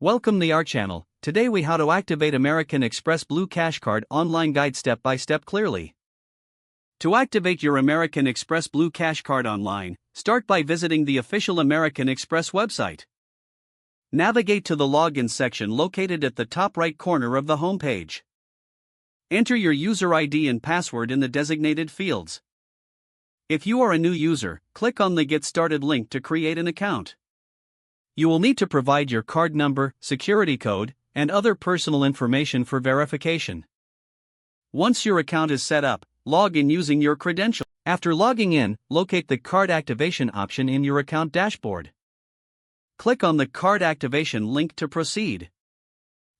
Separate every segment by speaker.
Speaker 1: Welcome to our channel. Today we how to activate American Express Blue Cash Card online guide step by step clearly. To activate your American Express Blue Cash Card online, start by visiting the official American Express website. Navigate to the login section located at the top right corner of the homepage. Enter your user ID and password in the designated fields. If you are a new user, click on the Get Started link to create an account. You will need to provide your card number, security code, and other personal information for verification. Once your account is set up, log in using your credentials. After logging in, locate the card activation option in your account dashboard. Click on the card activation link to proceed.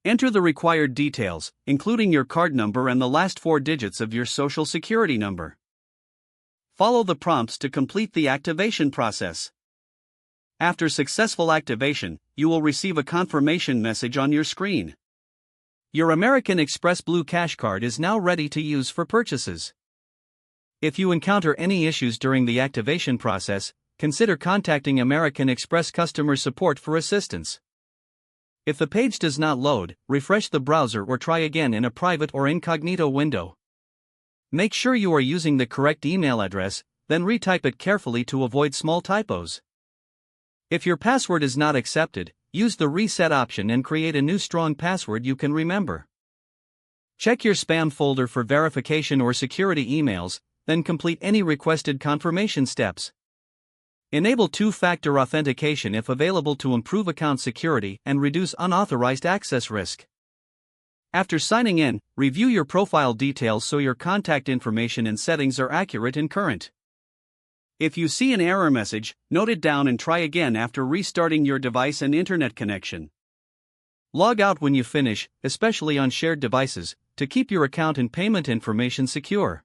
Speaker 1: Enter the required details, including your card number and the last 4 digits of your social security number. Follow the prompts to complete the activation process. After successful activation, you will receive a confirmation message on your screen. Your American Express Blue Cash Card is now ready to use for purchases. If you encounter any issues during the activation process, consider contacting American Express customer support for assistance. If the page does not load, refresh the browser or try again in a private or incognito window. Make sure you are using the correct email address, then retype it carefully to avoid small typos. If your password is not accepted, use the reset option and create a new strong password you can remember. Check your spam folder for verification or security emails, then complete any requested confirmation steps. Enable two-factor authentication if available to improve account security and reduce unauthorized access risk. After signing in, review your profile details so your contact information and settings are accurate and current. If you see an error message, note it down and try again after restarting your device and internet connection. Log out when you finish, especially on shared devices, to keep your account and payment information secure.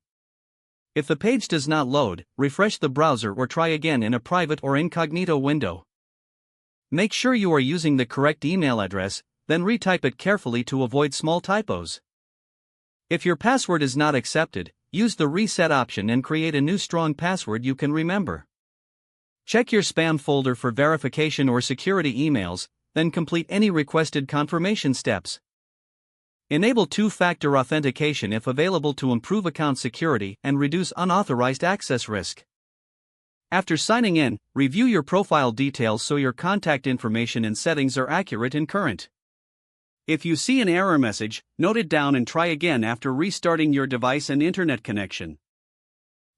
Speaker 1: If the page does not load, refresh the browser or try again in a private or incognito window. Make sure you are using the correct email address, then retype it carefully to avoid small typos. If your password is not accepted, use the reset option and create a new strong password you can remember. Check your spam folder for verification or security emails, then complete any requested confirmation steps. Enable two-factor authentication if available to improve account security and reduce unauthorized access risk. After signing in, review your profile details so your contact information and settings are accurate and current. If you see an error message, note it down and try again after restarting your device and internet connection.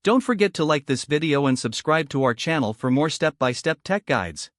Speaker 1: Don't forget to like this video and subscribe to our channel for more step-by-step tech guides.